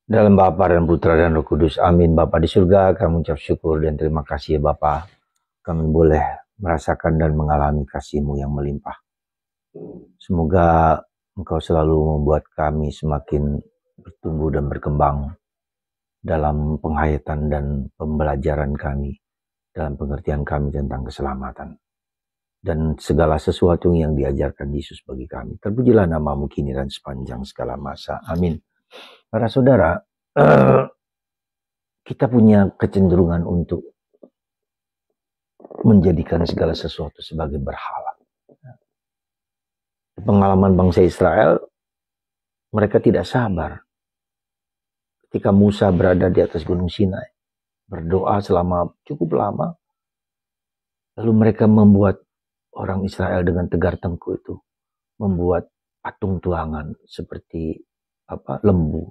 Dalam Bapa dan Putra dan Roh Kudus. Amin. Bapa di surga, kami ucap syukur dan terima kasih ya Bapa. Kami boleh merasakan dan mengalami kasih-Mu yang melimpah. Semoga Engkau selalu membuat kami semakin bertumbuh dan berkembang dalam penghayatan dan pembelajaran kami, dalam pengertian kami tentang keselamatan. Dan segala sesuatu yang diajarkan Yesus bagi kami. Terpujilah nama-Mu kini dan sepanjang segala masa. Amin. Para saudara, kita punya kecenderungan untuk menjadikan segala sesuatu sebagai berhala. Pengalaman bangsa Israel, mereka tidak sabar. Ketika Musa berada di atas Gunung Sinai, berdoa selama cukup lama, lalu mereka membuat orang Israel dengan tegar tengkuk itu, membuat patung tuangan seperti lembu.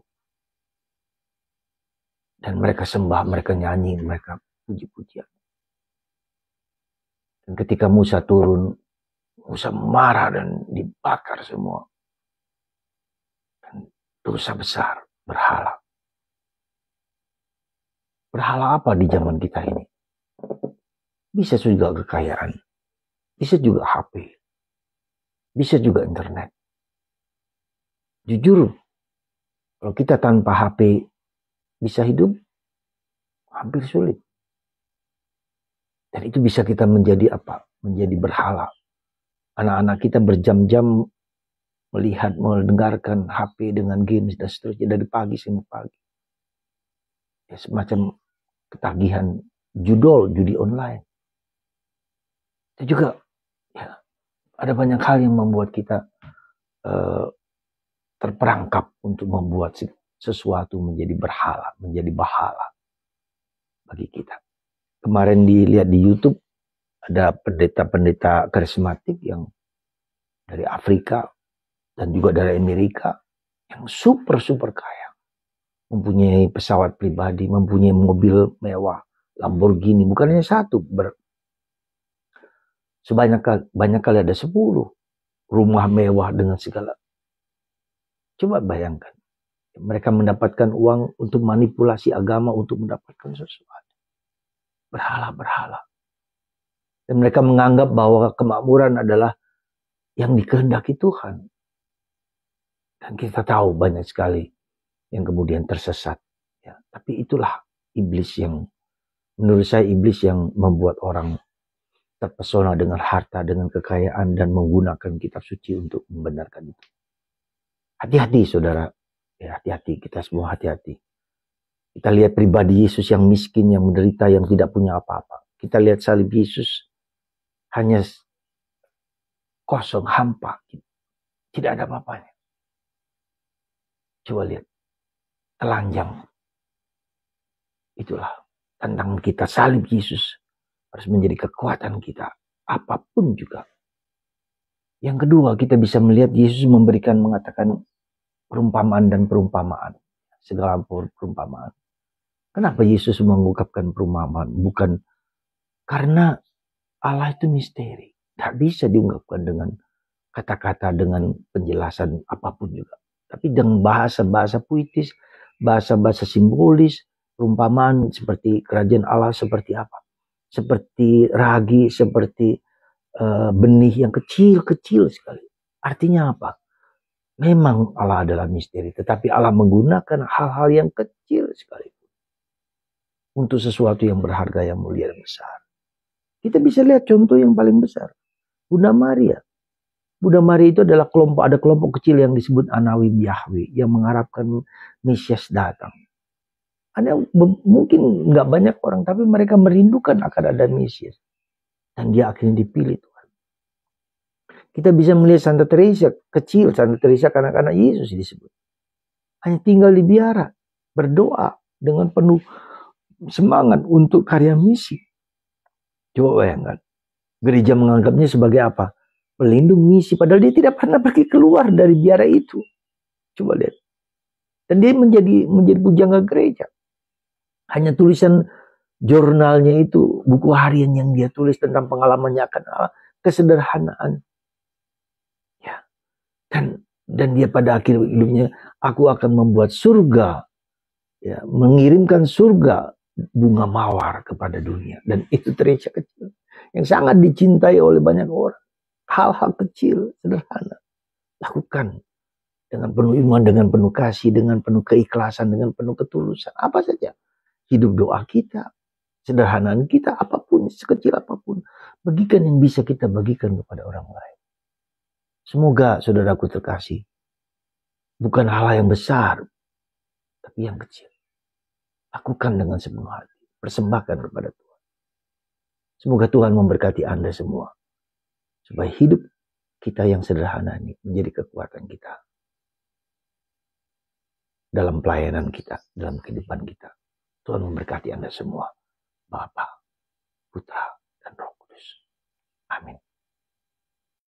Dan mereka sembah, mereka nyanyi, mereka puji-pujian. Dan ketika Musa turun, Musa marah dan dibakar semua. Dan dosa besar, berhala. Berhala apa di zaman kita ini? Bisa juga kekayaan, bisa juga HP, bisa juga internet. Jujur, kalau kita tanpa HP bisa hidup, hampir sulit. Dan itu bisa kita menjadi apa? Menjadi berhala. Anak-anak kita berjam-jam melihat, mendengarkan HP dengan games dan seterusnya dari pagi sampai pagi. Ya, semacam ketagihan judi online. Itu juga ya, ada banyak hal yang membuat kita terperangkap untuk membuat sesuatu menjadi berhala, menjadi bahala bagi kita. Kemarin dilihat di YouTube ada pendeta-pendeta karismatik yang dari Afrika dan juga dari Amerika yang super kaya, mempunyai pesawat pribadi, mempunyai mobil mewah, Lamborghini, bukan hanya satu, banyak kali ada 10 rumah mewah dengan segala. Coba bayangkan, mereka mendapatkan uang untuk manipulasi agama untuk mendapatkan sesuatu. Berhala. Dan mereka menganggap bahwa kemakmuran adalah yang dikehendaki Tuhan. Dan kita tahu banyak sekali yang kemudian tersesat. Ya, tapi itulah iblis yang, menurut saya iblis yang membuat orang terpesona dengan harta, dengan kekayaan, dan menggunakan kitab suci untuk membenarkan itu. Hati-hati saudara, ya hati-hati, kita semua hati-hati. Kita lihat pribadi Yesus yang miskin, yang menderita, yang tidak punya apa-apa. Kita lihat salib Yesus hanya kosong, hampa, tidak ada apa-apanya. Coba lihat, telanjang. Itulah tantangan kita, salib Yesus harus menjadi kekuatan kita, apapun juga. Yang kedua, kita bisa melihat Yesus mengatakan perumpamaan dan perumpamaan. Segala perumpamaan. Kenapa Yesus mengungkapkan perumpamaan? Bukan karena Allah itu misteri. Tak bisa diungkapkan dengan kata-kata, dengan penjelasan apapun juga. Tapi dengan bahasa-bahasa puitis, bahasa-bahasa simbolis, perumpamaan seperti kerajaan Allah seperti apa. Seperti ragi, seperti benih yang kecil-kecil sekali. Artinya apa? Memang Allah adalah misteri, tetapi Allah menggunakan hal-hal yang kecil sekali untuk sesuatu yang berharga, yang mulia dan besar. Kita bisa lihat contoh yang paling besar. Bunda Maria. Bunda Maria itu adalah ada kelompok kecil yang disebut Anawim Yahweh yang mengharapkan Mesias datang. Mungkin nggak banyak orang, tapi mereka merindukan akan ada Mesias. Dan dia akhirnya dipilih Tuhan. Kita bisa melihat Santa Teresa, kecil Santa Teresa kanak-kanak Yesus disebut. Hanya tinggal di biara, berdoa dengan penuh semangat untuk karya misi. Coba bayangkan, gereja menganggapnya sebagai apa? Pelindung misi, padahal dia tidak pernah pergi keluar dari biara itu. Coba lihat. Dan dia menjadi pujangga gereja. Hanya tulisan jurnalnya itu, buku harian yang dia tulis tentang pengalamannya akan Allah, kesederhanaan. Ya. Dan dia pada akhir hidupnya, aku akan membuat surga ya, mengirimkan surga bunga mawar kepada dunia. Dan itu gereja kecil yang sangat dicintai oleh banyak orang. Hal-hal kecil, sederhana, lakukan dengan penuh iman, dengan penuh kasih, dengan penuh keikhlasan, dengan penuh ketulusan. Apa saja. Hidup doa kita, sederhanaan kita, apapun, sekecil apapun. Bagikan yang bisa kita bagikan kepada orang lain. Semoga saudaraku terkasih, bukan hal yang besar, tapi yang kecil. Lakukan dengan sepenuh hati. Persembahkan kepada Tuhan. Semoga Tuhan memberkati Anda semua. Supaya hidup kita yang sederhana ini menjadi kekuatan kita. Dalam pelayanan kita, dalam kehidupan kita. Tuhan memberkati Anda semua. Bapa, Putra, dan Roh Kudus. Amin.